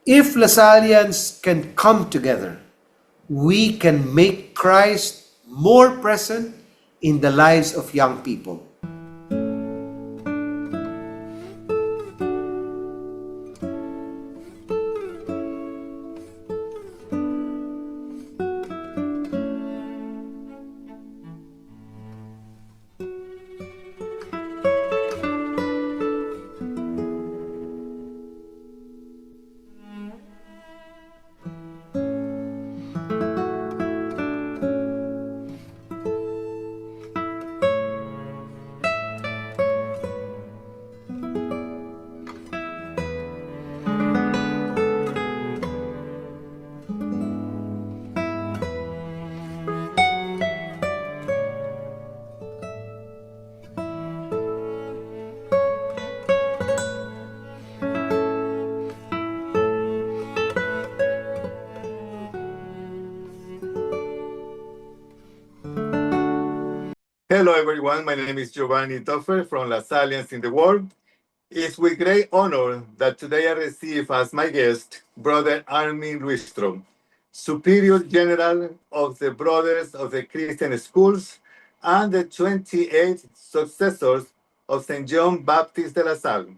If Lasallians can come together, we can make Christ more present in the lives of young people. Hello, everyone. My name is Giovanni Toffer from Lasallitas in the World. It's with great honor that today I receive as my guest Brother Armin Luistro, Superior General of the Brothers of the Christian Schools and the 28 successors of St. John Baptist de La Salle.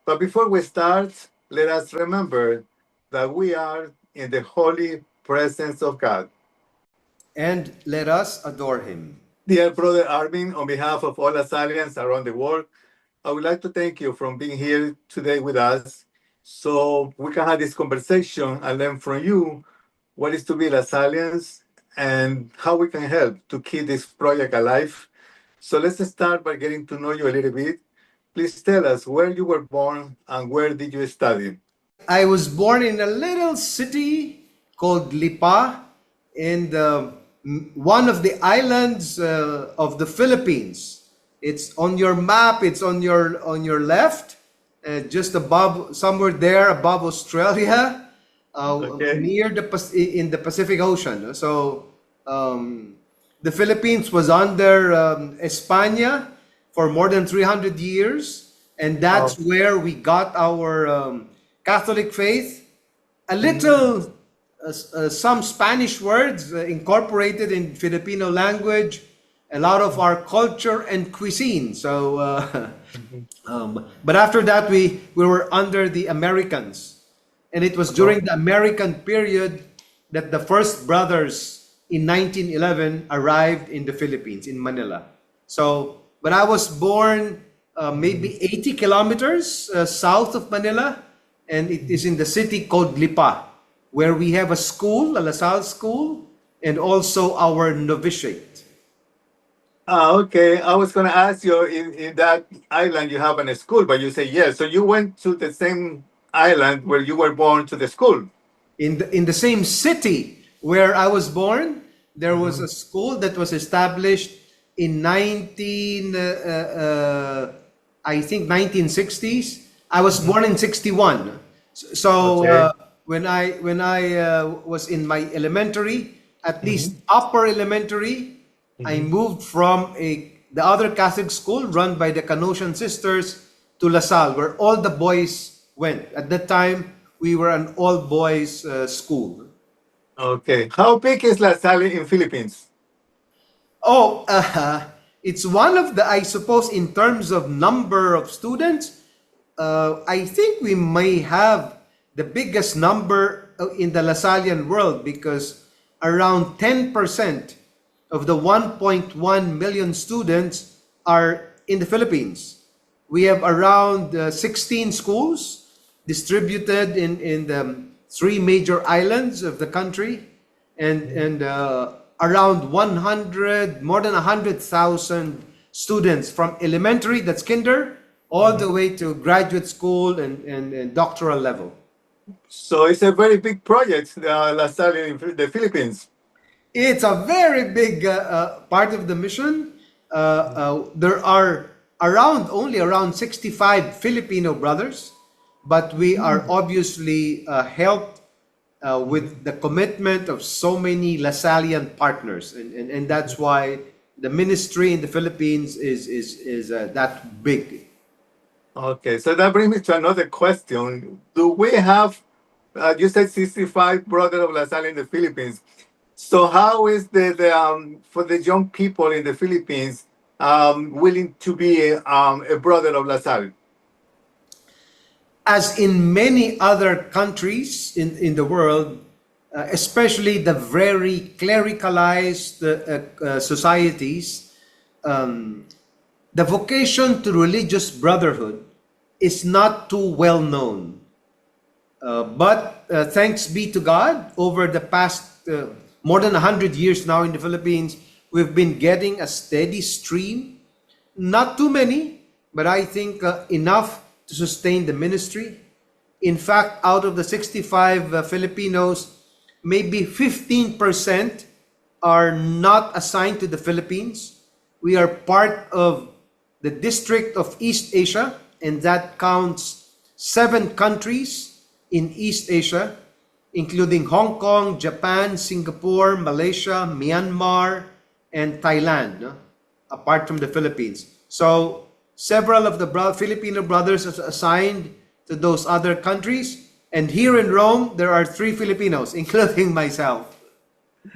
But before we start, let us remember that we are in the holy presence of God. And let us adore him. Dear Brother Armin, on behalf of all Lasallians around the world, I would like to thank you for being here today with us so we can have this conversation and learn from you what is to be Lasallians and how we can help to keep this project alive. So let's start by getting to know you a little bit. Please tell us where you were born and where did you study? I was born in a little city called Lipa in one of the islands of the Philippines. It's on your map. It's on your left, just above, somewhere there above Australia, Okay. near in the Pacific Ocean. So the Philippines was under España for more than 300 years, and Oh, that's where we got our Catholic faith. A mm, little, some Spanish words incorporated in Filipino language, a lot of our culture and cuisine. So, mhm. but after that, we were under the Americans, and it was Oh, during the American period that the first brothers in 1911 arrived in the Philippines, in Manila. So, but I was born mhm. maybe 80 kilometers south of Manila, and it is in the city called Lipa, where we have a school, a La Salle school, and also our novitiate. Okay. I was going to ask you in that island you have a school, but you say yes. So you went to the same island where you were born to the school. In the same city where I was born, there was Mhm. a school that was established in 19 I think 1960s. I was Mhm. born in 61. So Okay. when I was in my elementary, at least Mhm. upper elementary, I Mhm. moved from the other Catholic school run by the Canossian sisters to La Salle, where all the boys went. At that time, we were an all boys school. Okay. How big is La Salle in Philippines? Oh, it's one of the, I suppose, in terms of number of students, I think we may have the biggest number in the Lasallian world, because around 10% of the 1.1 million students are in the Philippines. We have around 16 schools distributed in the three major islands of the country, and around 100, more than 100,000 students from elementary, that's kinder, all the Mhm. way to graduate school and doctoral level. So it's a very big project, La Salle in the Philippines. It's a very big part of the mission. There are only around 65 Filipino brothers, but we are Mhm. obviously helped with Mhm. the commitment of so many Lasallian partners, and that's why the ministry in the Philippines is that big. Okay. So that brings me to another question. Do we have You said 65 brother of La Salle in the Philippines. So how is the for the young people in the Philippines willing to be a brother of La Salle? As in many other countries in the world, especially the very clericalized societies, um, the vocation to religious brotherhood is not too well known. But thanks be to God, over the past more than 100 years now in the Philippines, we've been getting a steady stream. Not too many, but I think enough to sustain the ministry. In fact, out of the 65 Filipinos, maybe 15% are not assigned to the Philippines. We are part of the District of East Asia, and that counts 7 countries in East Asia, including Hong Kong, Japan, Singapore, Malaysia, Myanmar, and Thailand, no? Apart from the Philippines. So several of the Filipino brothers are assigned to those other countries. And here in Rome, there are 3 Filipinos, including myself.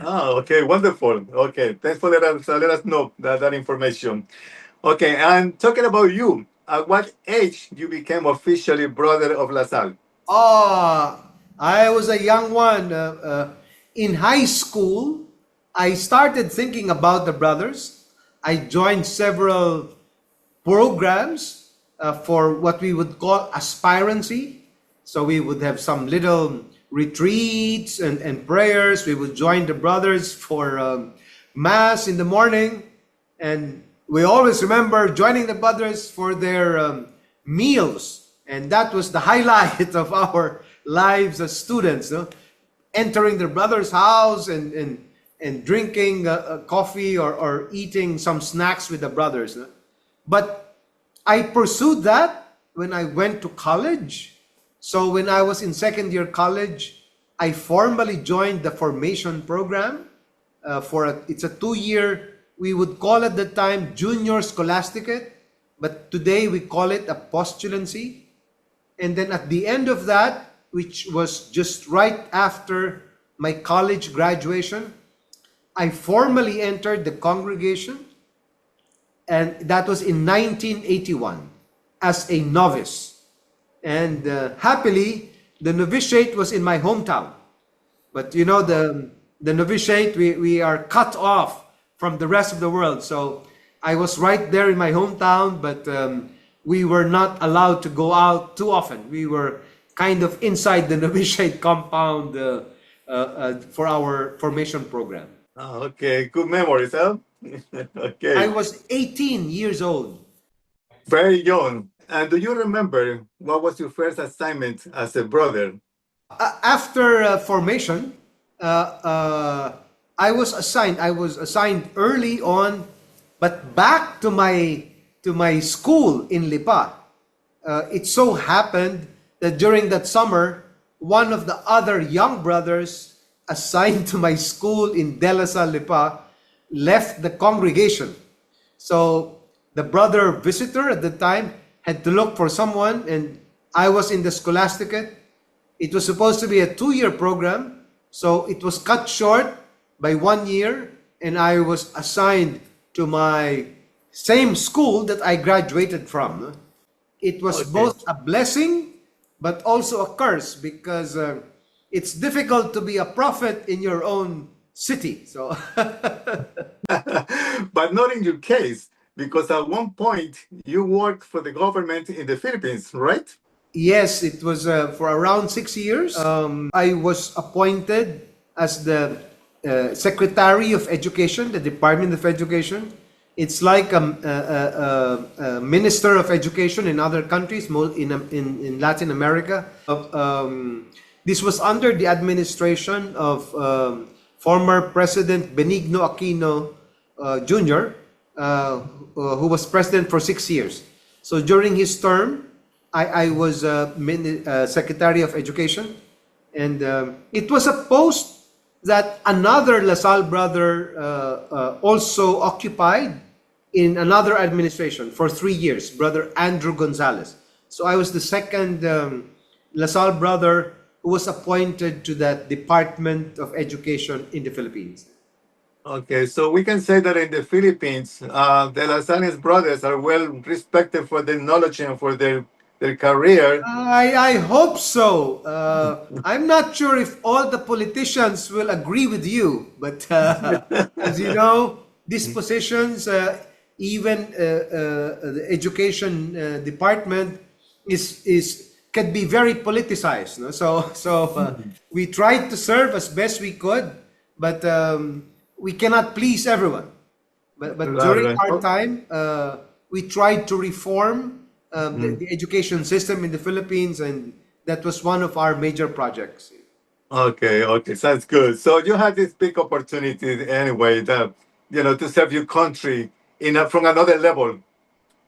Oh, okay, wonderful. Okay, thanks for let us know that information. Okay, and talking about you, at what age you became officially brother of La Salle? Oh, I was a young one. In high school, I started thinking about the brothers. I joined several programs for what we would call aspirancy. So we would have some little retreats and prayers. We would join the brothers for mass in the morning. And we always remember joining the brothers for their meals. And that was the highlight of our lives as students, no? Entering the brother's house and drinking coffee or eating some snacks with the brothers, no? But I pursued that when I went to college. So when I was in second year college, I formally joined the formation program it's a 2-year, we would call at the time junior scholasticate, but today we call it a postulancy. And then at the end of that, which was just right after my college graduation, I formally entered the congregation, and that was in 1981 as a novice. And happily, the novitiate was in my hometown. But you know, the novitiate, we are cut off from the rest of the world. So I was right there in my hometown, but we were not allowed to go out too often. We were kind of inside the novitiate compound for our formation program. Oh, okay, good memories, huh? I Okay, was 18 years old. very young. And do you remember what was your first assignment as a brother? After formation, I was assigned. I was assigned early on, but back to my school in Lipa. It so happened that during that summer, one of the other young brothers assigned to my school in De La Salle, Lipa, left the congregation. So the brother visitor at the time had to look for someone, and I was in the scholasticate. It was supposed to be a 2-year program, so it was cut short by 1 year, and I was assigned to my same school that I graduated from. It was Okay. both a blessing but also a curse, because it's difficult to be a prophet in your own city. So But not in your case, because at one point you worked for the government in the Philippines, right? yes, it was for around 6 years. I was appointed as the Secretary of Education, the Department of Education. It's like a Minister of Education in other countries, in Latin America. This was under the administration of former President Benigno Aquino Jr., who was president for 6 years. So during his term, I was Secretary of Education, and it was a post that another LaSalle brother also occupied in another administration for 3 years, Brother Andrew Gonzalez. So I was the second LaSalle brother who was appointed to that Department of Education in the Philippines. Okay, so we can say that in the Philippines, the Lasallias brothers are well respected for their knowledge and for their career. I hope so. I'm not sure if all the politicians will agree with you, but as you know, these positions, even the education department, is can be very politicized. No? So we tried to serve as best we could, but we cannot please everyone. But Right, during right. our time, we tried to reform the education system in the Philippines, and that was one of our major projects. Okay, okay, sounds good. So you had this big opportunity anyway, that to serve your country from another level.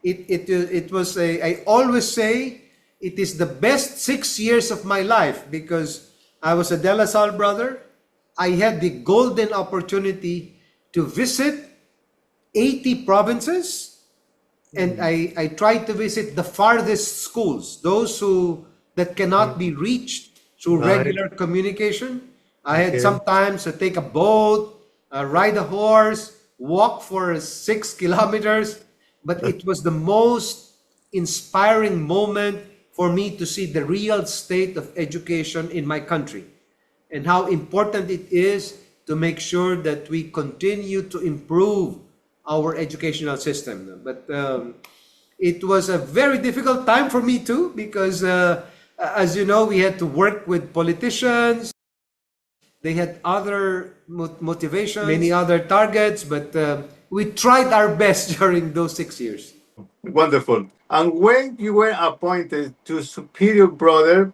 It was I always say it is the best 6 years of my life because I was a De La Salle brother. I had the golden opportunity to visit 80 provinces, and I tried to visit the farthest schools, those that cannot be reached through Right. regular communication. I had Okay. sometimes to take a boat, ride a horse, walk for 6 kilometers, but it was the most inspiring moment for me to see the real state of education in my country and how important it is to make sure that we continue to improve our educational system. But it was a very difficult time for me too, because as you know, we had to work with politicians. They had other motivations, many other targets, but we tried our best during those 6 years. Wonderful. And when you were appointed to superior brother,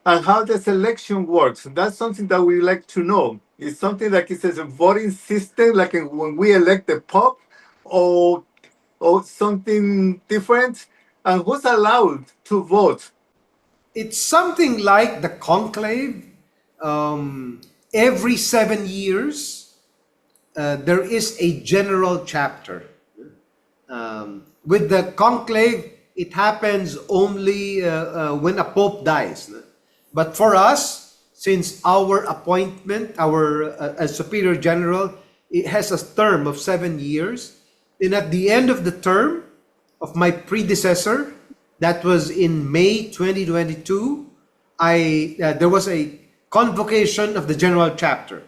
and how the selection works, that's something that we like to know. It's something like it's a voting system, like when we elect the Pope, or something different. And who's allowed to vote? It's something like the conclave. Every 7 years, there is a general chapter. With the conclave, it happens only when a pope dies. But for us, since our appointment, our as superior general, it has a term of 7 years. And at the end of the term of my predecessor, that was in May 2022, there was a convocation of the general chapter.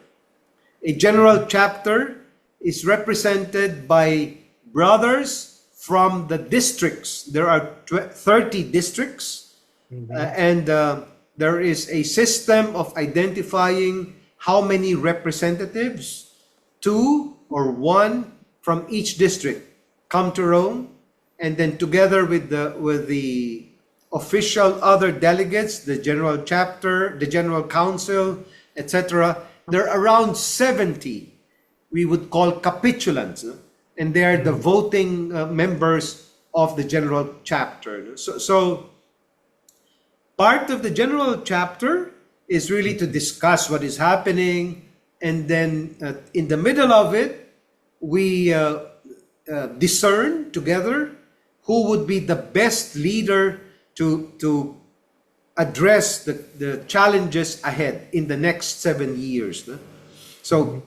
A general chapter is represented by brothers from the districts. There are 30 districts, and there is a system of identifying how many representatives, two or one from each district, come to Rome, and then together with the official other delegates, the general chapter, the general council, etc. There are around 70 we would call capitulants, and they are the voting members of the general chapter. So part of the general chapter is really to discuss what is happening, and then in the middle of it, we discern together who would be the best leader to address the challenges ahead in the next 7 years. So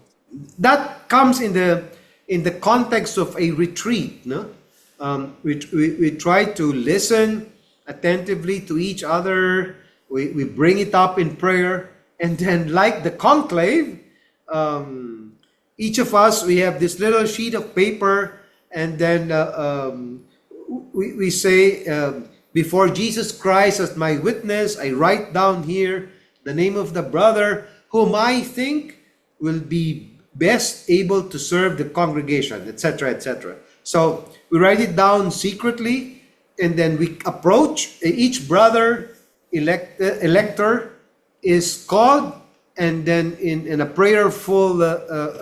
that comes in the context of a retreat. We try to listen attentively to each other. We bring it up in prayer, and then like the conclave, each of us, we have this little sheet of paper, and then we say, before Jesus Christ as my witness, I write down here the name of the brother whom I think will be best able to serve the congregation, etc., etc. So we write it down secretly, and then we approach each brother. Elector is called, and then in a prayerful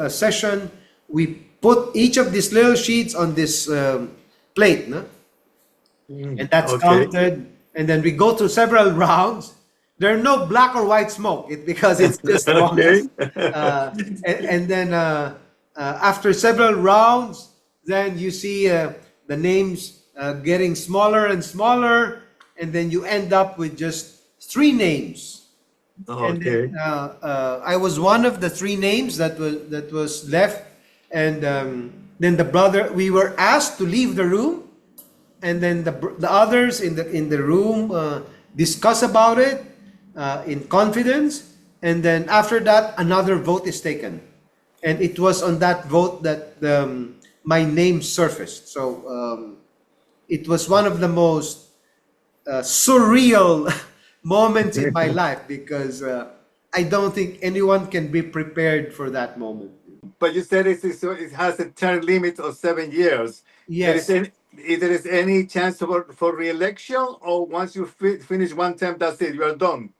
session, we put each of these little sheets on this plate, no? And that's Okay. counted, and then we go through several rounds. There are no black or white smoke, because it's just among Okay. us. And then after several rounds, then you see the names getting smaller and smaller, and then you end up with just 3 names And then Okay. I was one of the three names that was left, and then the brother, we were asked to leave the room, and then the others in the room discuss about it in confidence, and then after that another vote is taken, and it was on that vote that my name surfaced. So it was one of the most surreal moments in my life, because I don't think anyone can be prepared for that moment. But you said it has a term limit of 7 years. There is Yes, any, if there is any chance for re-election, or once you finish one term, that's it, you are done.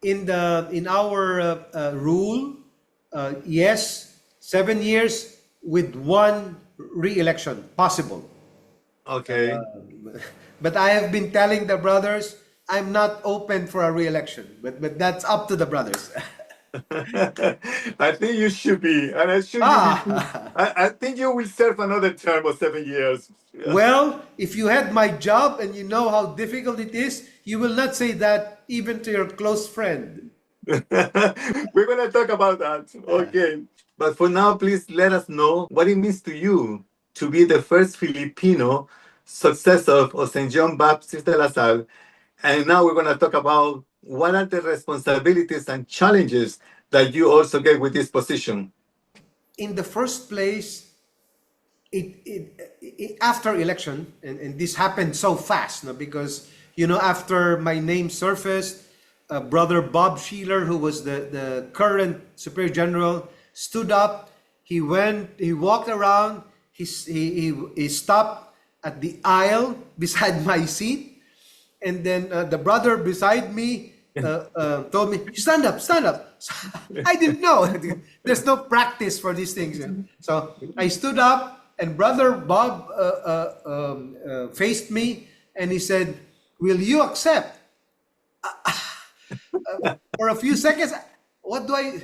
in our rule, yes, 7 years with one re-election possible. Okay. But I have been telling the brothers I'm not open for a re-election. But that's up to the brothers. I think you should be, and I should you be. Ah, I think you will serve another term of 7 years. well, if you had my job and you know how difficult it is, you will not say that even to your close friend. We're gonna talk about that. Okay. But for now, please let us know what it means to you to be the first Filipino successor of St. John Baptist de la Salle. And now we're gonna talk about what are the responsibilities and challenges that you also get with this position. In the first place, after election, and this happened so fast, no, because after my name surfaced, brother Bob Sheeler, who was the current superior general, stood up. He walked around. He stopped at the aisle beside my seat, and then the brother beside me told me, stand up, stand up." So I didn't know. There's no practice for these things. So I stood up, and brother Bob faced me, and he said, "Will you accept?" For a few seconds, what do I?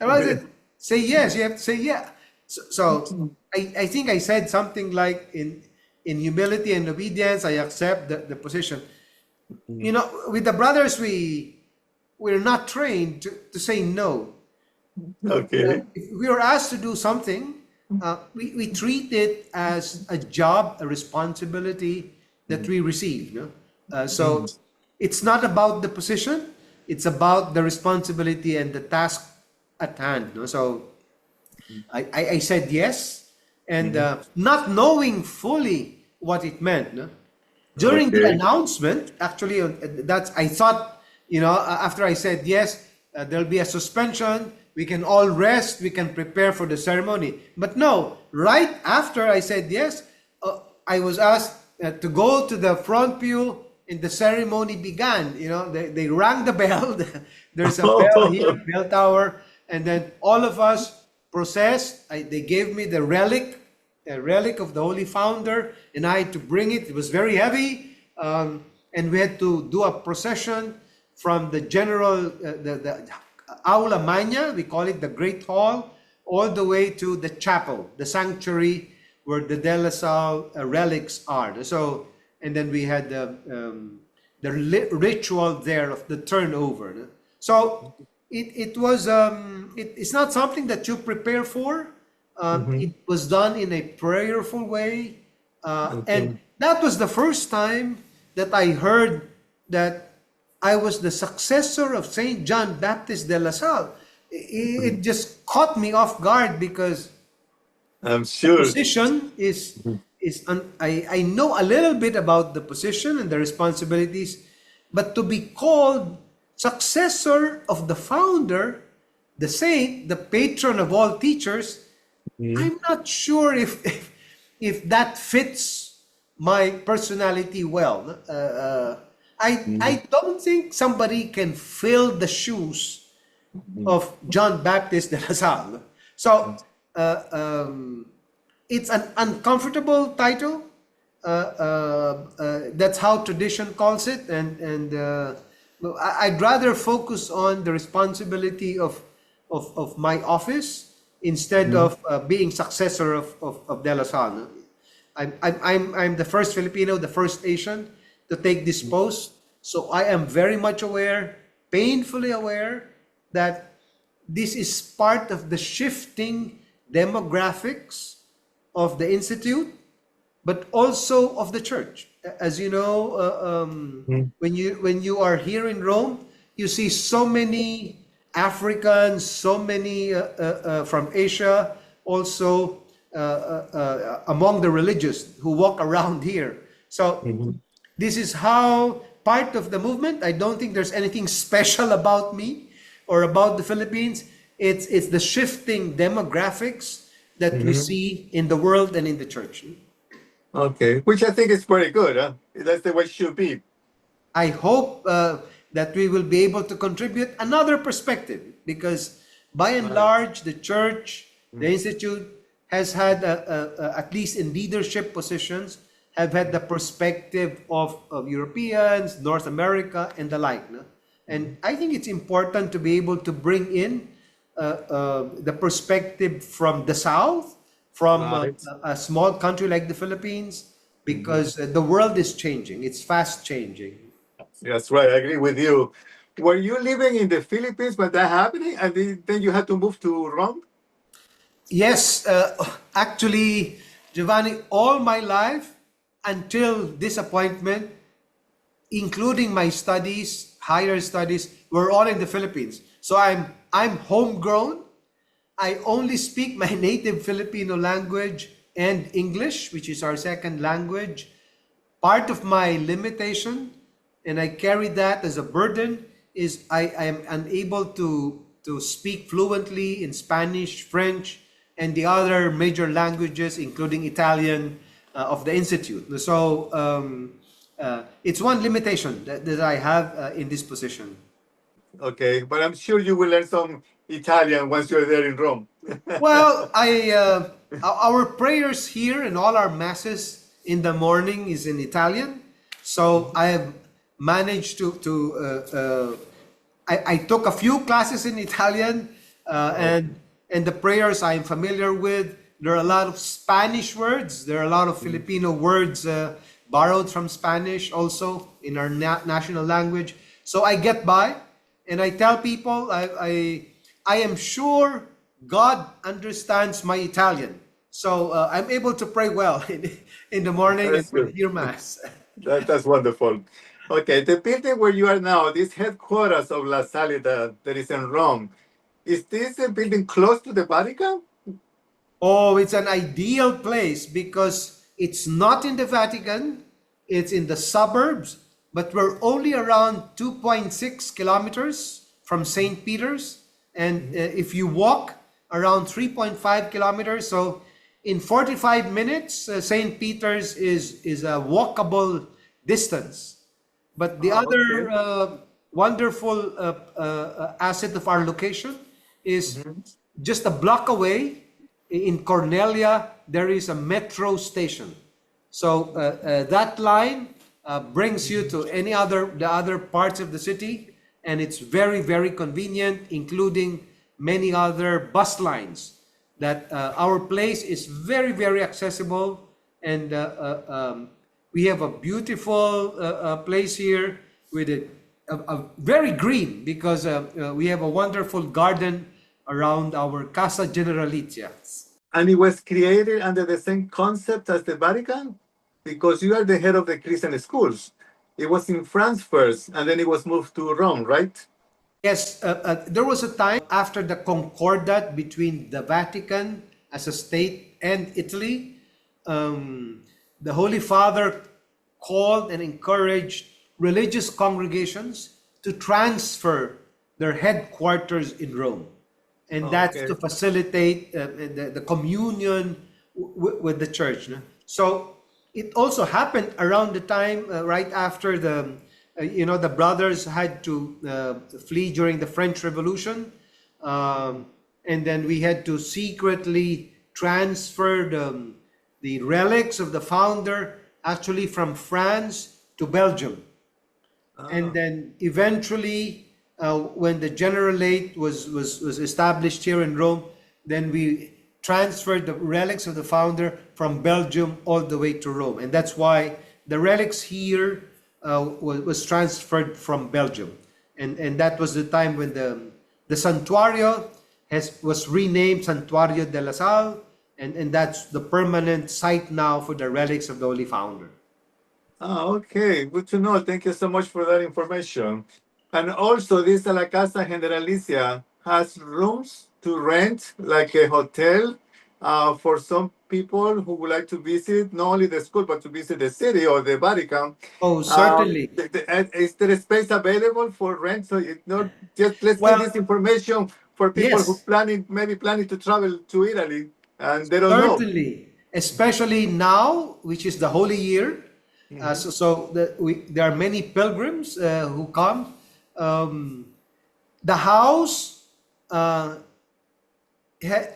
I was say yes. You have to say yeah. So I think I said something like, in humility and obedience, I accept the position. With the brothers, we're not trained to say no. Okay. If we are asked to do something, we treat it as a job, a responsibility that we receive. So it's not about the position, it's about the responsibility and the task at hand. So I said yes, and not knowing fully what it meant. During the Okay. announcement, actually, that's I thought, after I said yes, there'll be a suspension. We can all rest. We can prepare for the ceremony. But no, right after I said yes, I was asked to go to the front pew, and the ceremony began. They rang the bell. There's a bell here, bell tower, and then all of us processed. They gave me the relic, a relic of the Holy Founder, and I had to bring it. It was very heavy, and we had to do a procession from the general, the Aula Magna, we call it the Great Hall, all the way to the chapel, the sanctuary where the De La Salle relics are. So, and then we had the ritual there of the turnover. So it was it's not something that you prepare for. It was done in a prayerful way, Okay. and that was the first time that I heard that I was the successor of Saint John Baptist de La Salle. It just caught me off guard, because I'm the sure. position I know a little bit about the position and the responsibilities, but to be called successor of the founder, the saint, the patron of all teachers, I'm not sure if that fits my personality well. I don't think somebody can fill the shoes of John Baptist de La Salle. So it's an uncomfortable title. That's how tradition calls it, and I'd rather focus on the responsibility of my office instead of being successor of De La Salle. I'm the first Filipino, the first Asian to take this post, so I am very much aware painfully aware that this is part of the shifting demographics of the Institute, but also of the church. As you know, when you are here in Rome, you see so many Africans, so many from Asia, also among the religious who walk around here. So this is how part of the movement. I don't think there's anything special about me or about the Philippines. It's the shifting demographics that we see in the world and in the church. Okay, which I think is very good. Huh? That's the way it should be. I hope that we will be able to contribute another perspective, because by and large, the church, the institute has had, at least in leadership positions, have had the perspective of Europeans, North America, and the like. No? And I think it's important to be able to bring in the perspective from the South, from Right. a small country like the Philippines, because the world is changing. It's fast changing. That's right. I agree with you. Were you living in the Philippines when that happening, and then you had to move to Rome? Yes, actually, Giovanni, all my life until this appointment, including my studies, higher studies, were all in the Philippines. So I'm homegrown. I only speak my native Filipino language and English, which is our second language. Part of my limitation, and I carry that as a burden, is I am unable to speak fluently in Spanish, French, and the other major languages, including Italian, of the Institute. So it's one limitation that I have in this position. Okay, but I'm sure you will learn some Italian once you're there in Rome. Well, our prayers here and all our masses in the morning is in Italian. So I have managed I took a few classes in Italian, and the prayers I'm familiar with. There are a lot of Spanish words. There are a lot of Filipino words borrowed from Spanish also in our national language. So I get by, and I tell people I am sure God understands my Italian. So I'm able to pray well in the morning and That's good. hear mass. That's wonderful. Okay, the building where you are now, this headquarters of La Salida that is in Rome, is this a building close to the Vatican? Oh, it's an ideal place because it's not in the Vatican, it's in the suburbs, but we're only around 2.6 kilometers from St. Peter's. And if you walk around 3.5 kilometers, so in 45 minutes, St. Peter's is a walkable distance. But the other Okay. wonderful asset of our location is just a block away in Cornelia, there is a metro station. So that line brings you to the other parts of the city, and it's very, very convenient, including many other bus lines. That our place is very, very accessible, and we have a beautiful place here with a very green, because we have a wonderful garden around our Casa Generalicia. And it was created under the same concept as the Vatican? Because you are the head of the Christian schools. It was in France first, and then it was moved to Rome, right? Yes, there was a time after the concordat between the Vatican as a state and Italy. The Holy Father called and encouraged religious congregations to transfer their headquarters in Rome. And that's Okay. to facilitate the communion with the church. No? So it also happened around the time right after the brothers had to flee during the French Revolution, and then we had to secretly transfer the relics of the founder actually from France to Belgium. And then eventually, when the generalate was established here in Rome, then we transferred the relics of the founder from Belgium all the way to Rome. And that's why the relics here was transferred from Belgium. and that was the time when the santuario was renamed Santuario de la Sal, and that's the permanent site now for the relics of the Holy Founder. Ah, okay, good to know. Thank you so much for that information. And also, this La Casa Generalicia has rooms to rent, like a hotel, for some people who would like to visit not only the school but to visit the city or the Vatican. Oh, certainly. And is there a space available for rent? So it not just let's give Well, this information for people who yes, maybe planning to travel to Italy and they don't know. certainly, especially now, which is the Holy Year. Mhm. There are many pilgrims who come. The house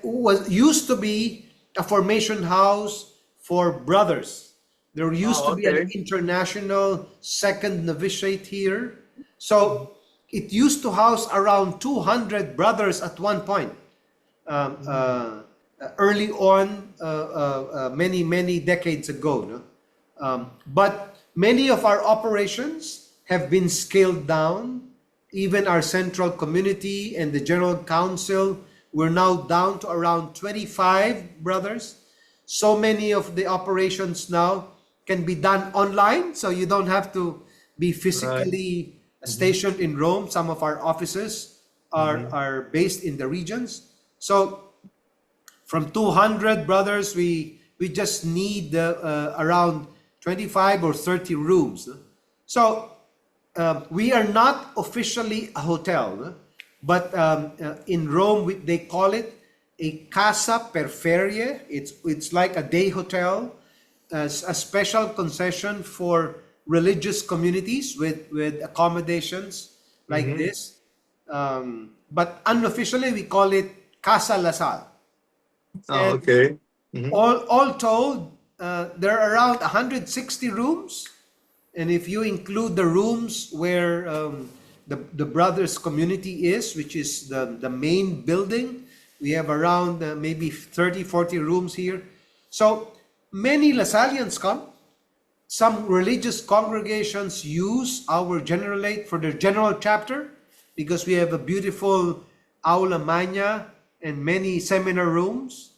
was used to be a formation house for brothers. There used to Oh, be an okay. international second novitiate here. So it used to house around 200 brothers at one point. Early on, many decades ago. No? But many of our operations have been scaled down. Even our central community and the general council, we're now down to around 25 brothers. So many of the operations now can be done online, so you don't have to be Right. physically Mhm. stationed in Rome. Some of our offices Mhm. are based in the regions. So from 200 brothers, we just need around 25 or 30 rooms. So we are not officially a hotel, no? But in Rome they call it a casa per ferie. It's like a day hotel, as a special concession for religious communities with accommodations like Mhm. this. But unofficially we call it Casa La Sal. Oh, And okay. Mhm. all told, there are around 160 rooms. And if you include the rooms where the brothers community is, which is the main building, we have around maybe 30, 40 rooms here. So many Lasallians come. Some religious congregations use our generalate for their general chapter because we have a beautiful aula magna and many seminar rooms.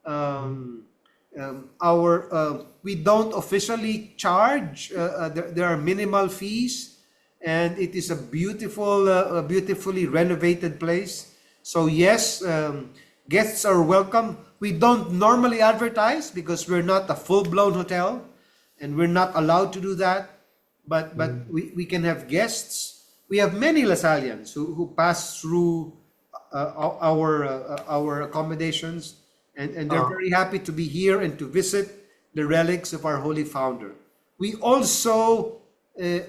Um, our We don't officially charge. There are minimal fees, and it is a beautifully renovated place. So yes, guests are welcome. We don't normally advertise because we're not a full-blown hotel, and we're not allowed to do that. But Mhm. we can have guests. We have many Lasallians who pass through our accommodations, and they're Oh, very happy to be here and to visit the relics of our holy founder. We also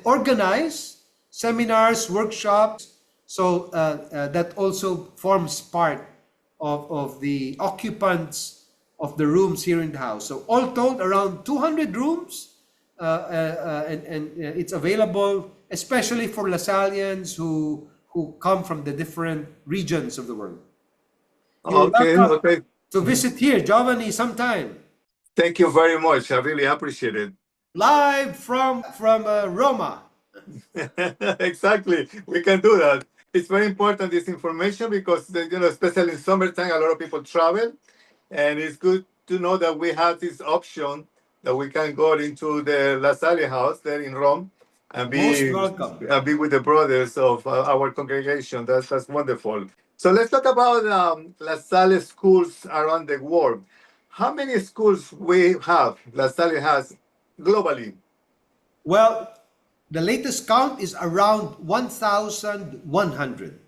organize seminars, workshops, so that also forms part of the occupants of the rooms here in the house. So all told, around 200 rooms, and it's available especially for Lasallians who come from the different regions of the world. You're okay, welcome okay. to Mhm. visit here, Giovanni, sometime. Thank you very much. I really appreciate it. Live from Roma. Exactly. We can do that. It's very important, this information, because, especially in summertime, a lot of people travel. And it's good to know that we have this option that we can go into the La Salle house there in Rome and Most welcome. be with the brothers of our congregation. That's wonderful. So let's talk about La Salle schools around the world. How many schools we have? La Salle has globally. Well, the latest count is around 1,100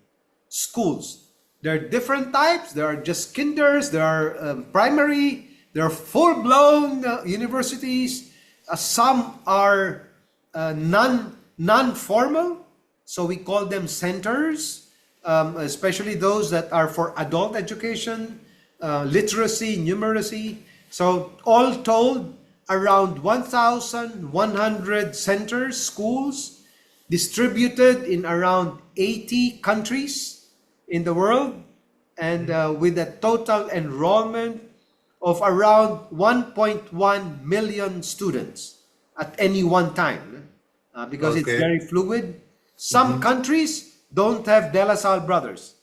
schools. There are different types. There are just kinders, there are primary, there are full-blown universities. Some are non-formal, so we call them centers, especially those that are for adult education, literacy, numeracy. So all told, around 1,100 centers, schools, distributed in around 80 countries in the world, and with a total enrollment of around 1.1 million students at any one time, because it's Okay. very fluid. Some Mhm. countries don't have De La Salle brothers.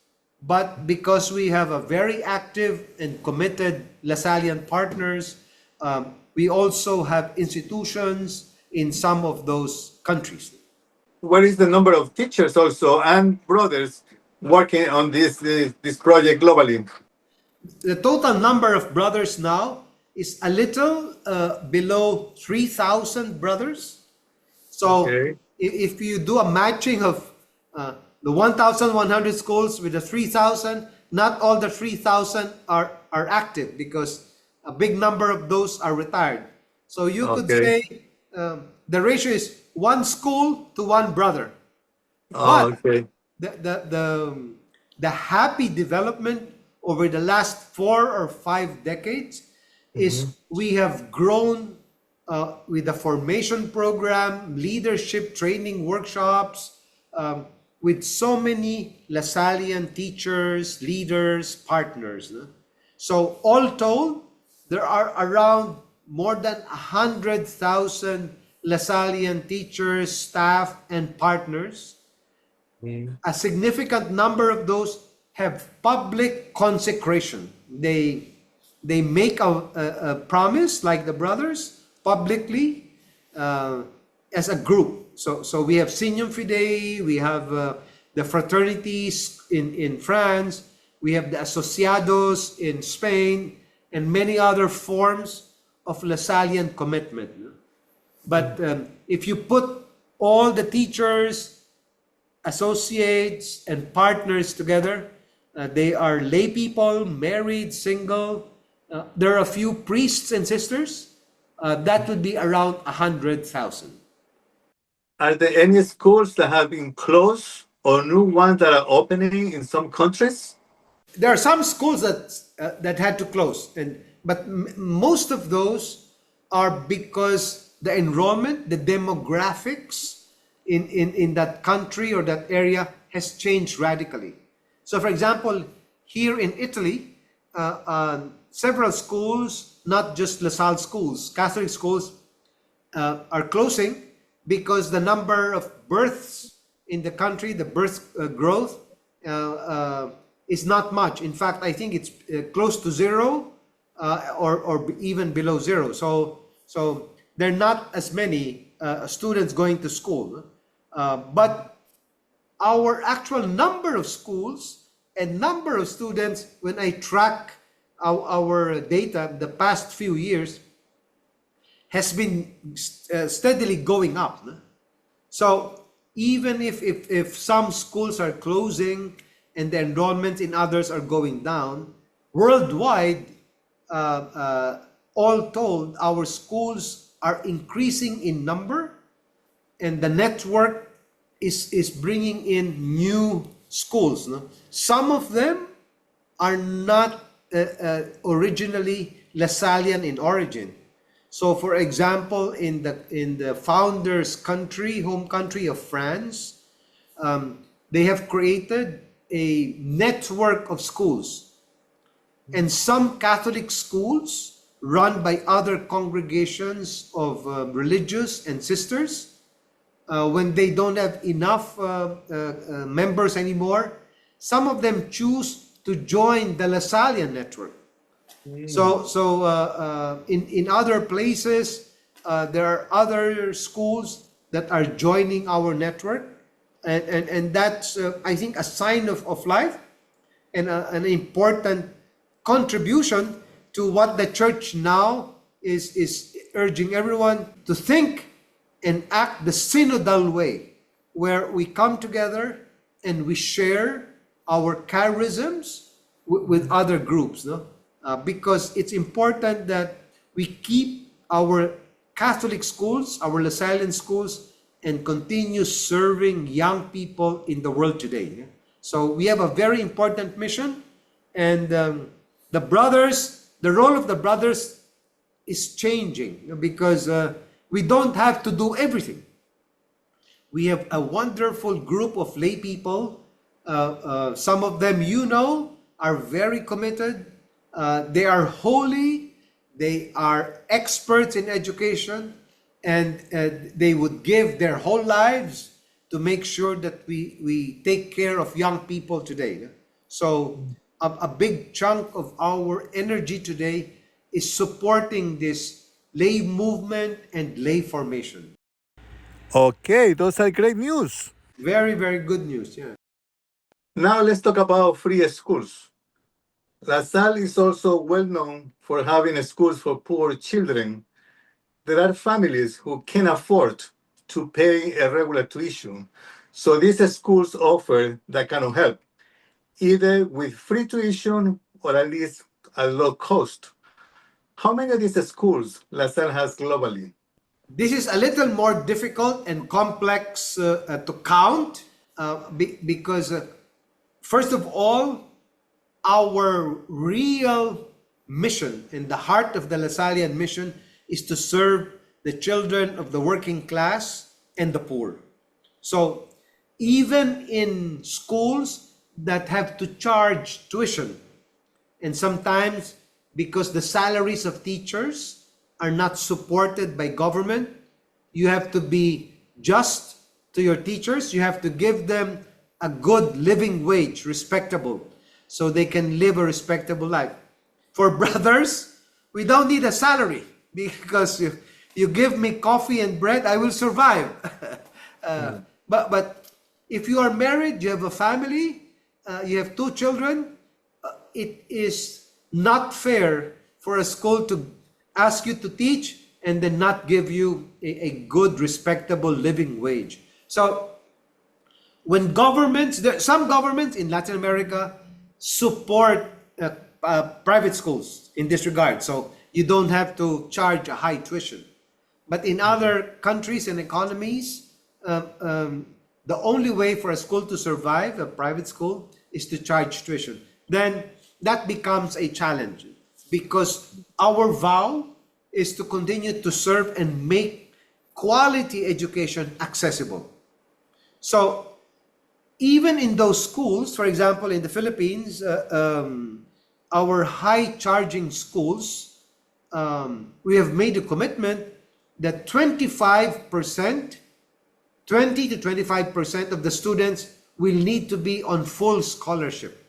But because we have a very active and committed Lasallian partners, we also have institutions in some of those countries. What is the number of teachers also and brothers working on this project globally? The total number of brothers now is a little below 3,000 brothers. So Okay. if you do a matching of the 1,100 schools with the 3,000, not all the 3,000 are active because a big number of those are retired. So you could Okay. say the ratio is one school to one brother. Oh, But okay. the, the, the, the happy development over the last 4 or 5 decades Mhm. is we have grown with the formation program, leadership training workshops, with so many Lasallian teachers, leaders, partners. No? So all told, there are around more than 100,000 Lasallian teachers, staff, and partners. Mm. A significant number of those have public consecration. They make a promise, like the brothers, publicly as a group. So we have Signum Fidei, we have the fraternities in France, we have the Asociados in Spain, and many other forms of Lasallian commitment. But if you put all the teachers, associates, and partners together, they are lay people, married, single. There are a few priests and sisters. That would be around 100,000. Are there any schools that have been closed or new ones that are opening in some countries? There are some schools that had to close, but most of those are because the enrollment, the demographics in that country or that area has changed radically. So, for example, here in Italy, several schools, not just LaSalle schools, Catholic schools, are closing because the number of births in the country, the birth growth, is not much. In fact, I think it's close to zero, or even below zero. So there are not as many students going to school. But our actual number of schools and number of students, when I track our data the past few years, has been steadily going up. No? So even if some schools are closing and the enrollment in others are going down, worldwide, all told, our schools are increasing in number, and the network is bringing in new schools. No? Some of them are not originally Lasallian in origin. So, for example, in the founder's country, home country of France, they have created a network of schools, and some Catholic schools run by other congregations of religious and sisters. When they don't have enough members anymore, some of them choose to join the Lasallian network. So in other places, there are other schools that are joining our network, and that's I think a sign of life, and an important contribution to what the church now is urging everyone to think and act the synodal way, where we come together and we share our charisms with other groups, no? Because it's important that we keep our Catholic schools, our Lasallian schools, and continue serving young people in the world today. Yeah? So we have a very important mission, and the brothers, the role of the brothers is changing because we don't have to do everything. We have a wonderful group of lay people. Some of them, are very committed. They are holy. They are experts in education, and they would give their whole lives to make sure that we take care of young people today. So a big chunk of our energy today is supporting this lay movement and lay formation. Okay, those are great news. Very, very good news. Yeah. Now let's talk about free schools. La Salle is also well known for having schools for poor children. There are families who can afford to pay a regular tuition. So these schools offer that kind of help, either with free tuition or at least at low cost. How many of these schools La Salle has globally? This is a little more difficult and complex to count because, first of all, our real mission in the heart of the Lasallian mission is to serve the children of the working class and the poor. So even in schools that have to charge tuition, and sometimes because the salaries of teachers are not supported by government, you have to be just to your teachers. You have to give them a good living wage, respectable, so they can live a respectable life. For brothers, we don't need a salary because if you give me coffee and bread, I will survive. But if you are married, you have a family, you have two children, it is not fair for a school to ask you to teach and then not give you a good, respectable living wage. So when governments, some governments in Latin America support private schools in this regard. So you don't have to charge a high tuition. But in other countries and economies, the only way for a school to survive, a private school, is to charge tuition. Then that becomes a challenge because our vow is to continue to serve and make quality education accessible. So even in those schools, for example, in the Philippines, our high charging schools, we have made a commitment that 25%, 20 to 25% of the students will need to be on full scholarship.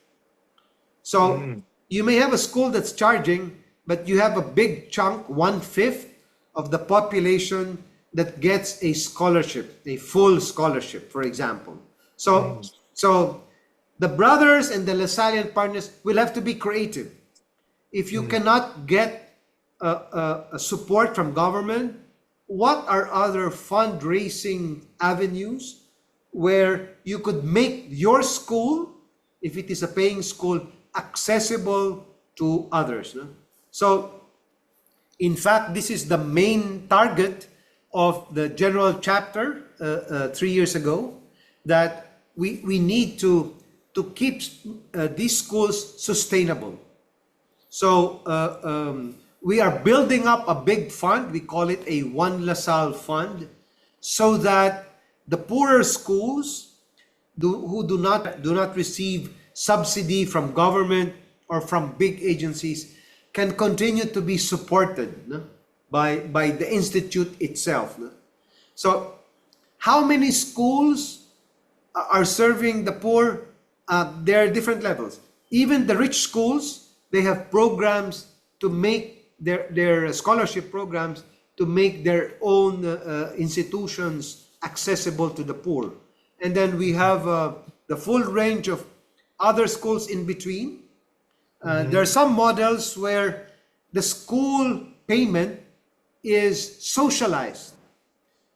So you may have a school that's charging, but you have a big chunk, 1/5 of the population that gets a scholarship, a full scholarship, for example. So the brothers and the Lasallian partners will have to be creative. If you cannot get a support from government, what are other fundraising avenues where you could make your school, if it is a paying school, accessible to others? No? So, in fact, this is the main target of the general chapter 3 years ago, that we need to keep these schools sustainable. So we are building up a big fund. We call it a One LaSalle Fund, so that the poorer schools who do not receive subsidy from government or from big agencies can continue to be supported, no? by the institute itself. No? So how many schools are serving the poor? There are different levels. Even the rich schools, they have programs to make their scholarship programs to make their own institutions accessible to the poor. And then we have the full range of other schools in between. There are some models where the school payment is socialized.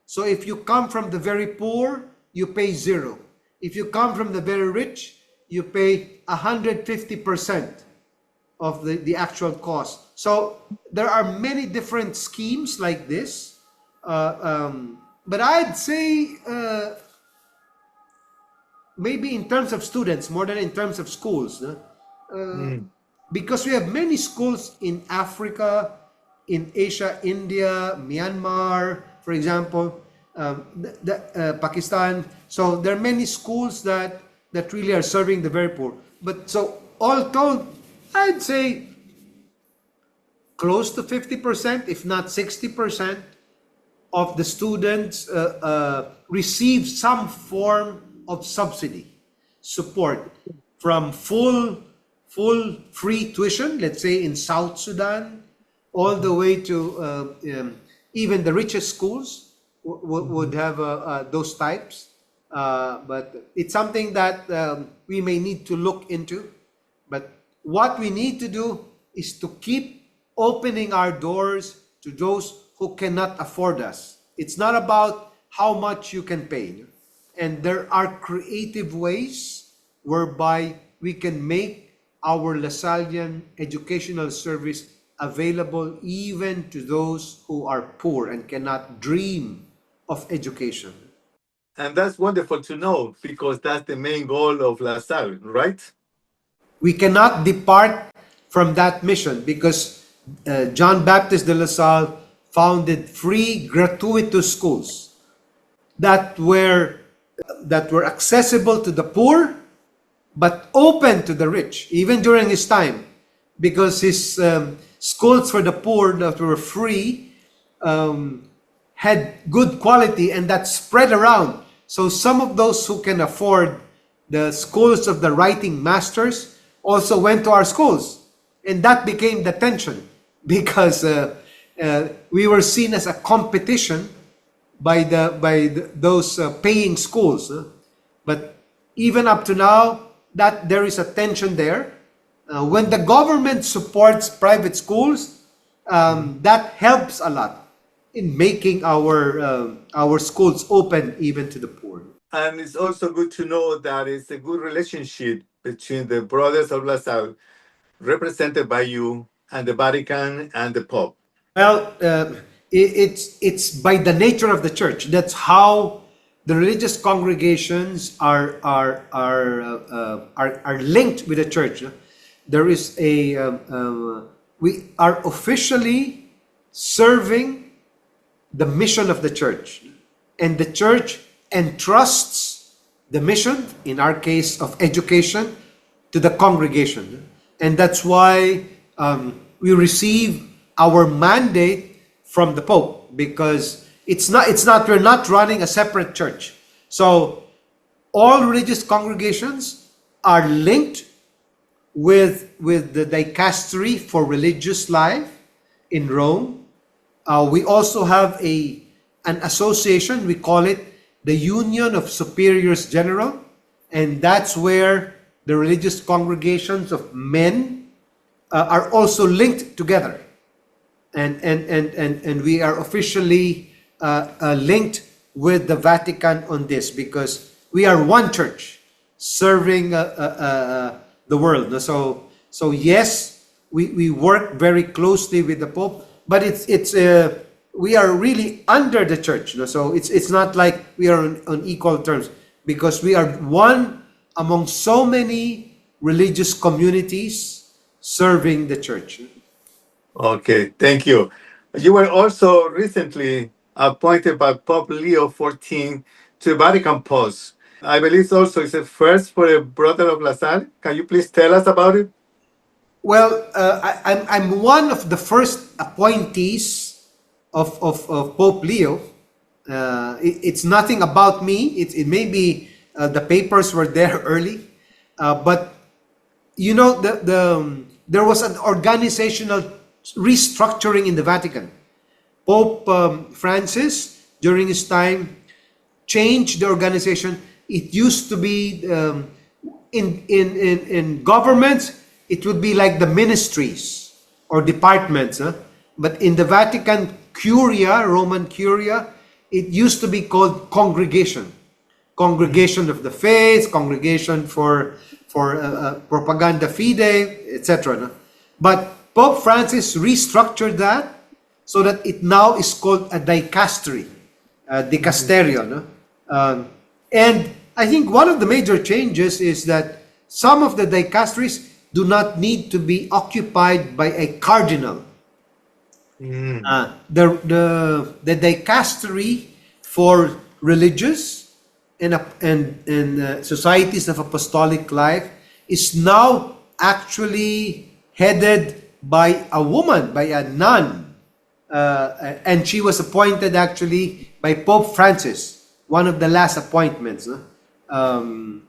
So if you come from the very poor, you pay 0. If you come from the very rich, you pay 150% of the actual cost. So there are many different schemes like this. But I'd say maybe in terms of students more than in terms of schools. No? Because we have many schools in Africa, in Asia, India, Myanmar, for example, Pakistan. So there are many schools that really are serving the very poor. But so all told, I'd say close to 50%, if not 60%, of the students receive some form of subsidy support, from full free tuition, let's say in South Sudan, all the way to even the richest schools would have those types. But it's something that we may need to look into. But what we need to do is to keep opening our doors to those who cannot afford us. It's not about how much you can pay. And there are creative ways whereby we can make our Lasallian educational service available even to those who are poor and cannot dream of education. And that's wonderful to know because that's the main goal of La Salle, right? We cannot depart from that mission because John Baptist de La Salle founded free gratuitous schools that were accessible to the poor but open to the rich, even during his time, because his schools for the poor that were free had good quality, and that spread around. So some of those who can afford the schools of the writing masters also went to our schools, and that became the tension because we were seen as a competition by those paying schools. But even up to now, that there is a tension there. When the government supports private schools, that helps a lot in making our schools open even to the poor. And it's also good to know that it's a good relationship between the brothers of La Salle, represented by you, and the Vatican and the Pope. Well, it's by the nature of the church. That's how the religious congregations are linked with the church. There is we are officially serving the mission of the church, and the church entrusts the mission, in our case of education, to the congregation, and that's why we receive our mandate from the Pope, because we're not running a separate church. So all religious congregations are linked with the dicastery for religious life in Rome. We also have an association, we call it the Union of Superiors General, and that's where the religious congregations of men are also linked together. And we are officially linked with the Vatican on this, because we are one church serving the world. So yes, we work very closely with the Pope, but we are really under the church. So it's not like we are on equal terms, because we are one among so many religious communities serving the church. Okay, thank you. You were also recently appointed by Pope Leo XIV to the Vatican post. I believe also it's a first for a brother of La Salle. Can you please tell us about it? Well, I'm one of the first appointees of Pope Leo. It's nothing about me. It may be the papers were there early, but you know there was an organizational restructuring in the Vatican. Pope Francis, during his time, changed the organization. It used to be in governments, it would be like the ministries or departments. But in the Vatican Curia, Roman Curia, it used to be called congregation. Congregation of the faith, congregation for propaganda fide, etc. But Pope Francis restructured that so that it now is called a dicastery, dicasterio. And I think one of the major changes is that some of the dicasteries do not need to be occupied by a cardinal. The dicastery for religious and societies of apostolic life is now actually headed by a woman, by a nun, and she was appointed actually by Pope Francis, one of the last appointments. No?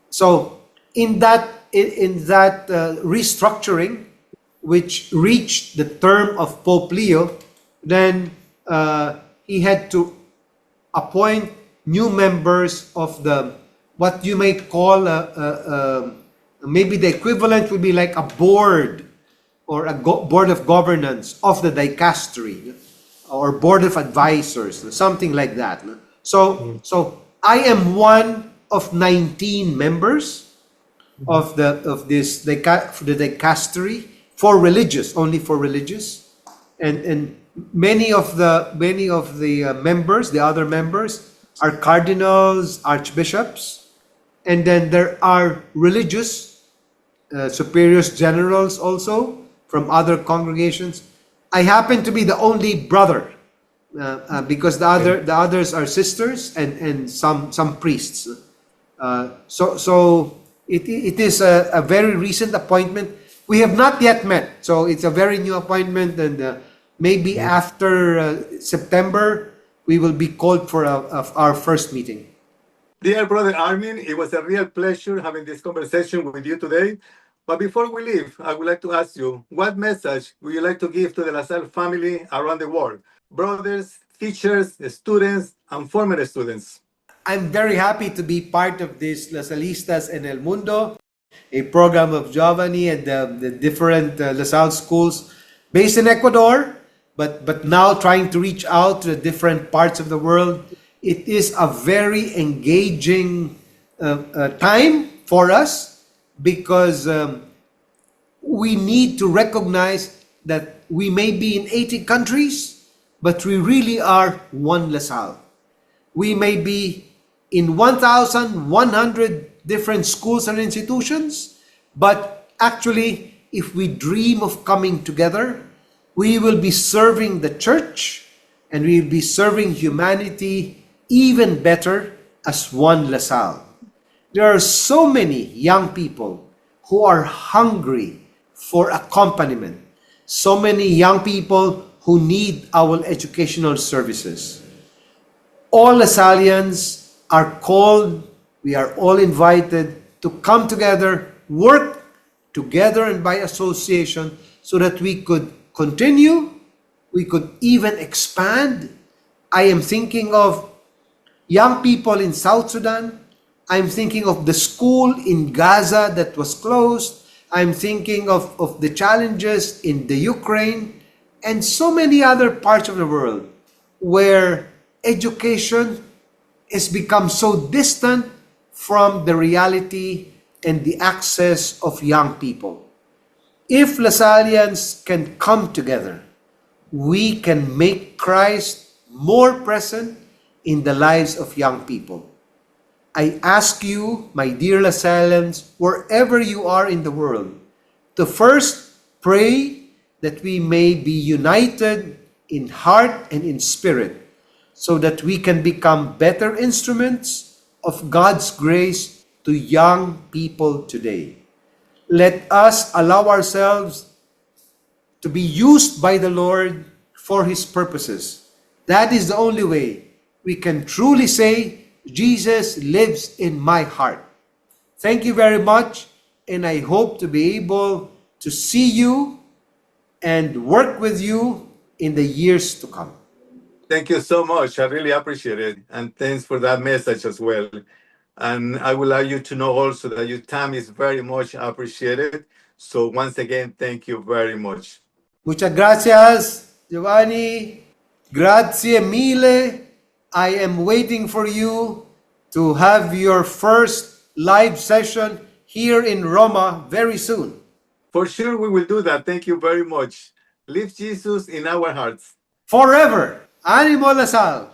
So in that restructuring, which reached the term of Pope Leo, then he had to appoint new members of the what you may call maybe the equivalent would be like a board or a board of governance of the dicastery or board of advisors, something like that. So I am one of 19 members of the dicastery for religious, only for religious, and many of the members, the other members, are cardinals, archbishops, and then there are religious superiors generals also from other congregations. I happen to be the only brother because the others are sisters and some priests. So it is a very recent appointment. We have not yet met, so it's a very new appointment, and maybe after September we will be called for our first meeting. Dear Brother Armin, it was a real pleasure having this conversation with you today. But before we leave, I would like to ask you, what message would you like to give to the LaSalle family around the world? Brothers, teachers, students, and former students. I'm very happy to be part of this Lasallistas en el Mundo, a program of Giovanni and the different LaSalle schools based in Ecuador, but now trying to reach out to the different parts of the world. It is a very engaging time for us because we need to recognize that we may be in 80 countries, but we really are one LaSalle. We may be in 1,100 different schools and institutions, but actually, if we dream of coming together, we will be serving the church and we will be serving humanity even better as one LaSalle. There are so many young people who are hungry for accompaniment, so many young people who need our educational services. All LaSallians are called, we are all invited to come together, work together and by association so that we could continue, we could even expand. I am thinking of young people in South Sudan. I'm thinking of the school in Gaza that was closed. I'm thinking of the challenges in the Ukraine and so many other parts of the world where education has become so distant from the reality and the access of young people. If Lasallians can come together, we can make Christ more present in the lives of young people. I ask you, my dear Lasallians, wherever you are in the world, to first pray that we may be united in heart and in spirit, so that we can become better instruments of God's grace to young people today. Let us allow ourselves to be used by the Lord for His purposes. That is the only way we can truly say, Jesus lives in my heart. Thank you very much, and I hope to be able to see you and work with you in the years to come. Thank you so much. I really appreciate it. And thanks for that message as well. And I would like you to know also that your time is very much appreciated. So once again, thank you very much. Muchas gracias, Giovanni. Grazie mille. I am waiting for you to have your first live session here in Roma very soon. For sure, we will do that. Thank you very much. Live Jesus in our hearts. Forever. Animo Lasal.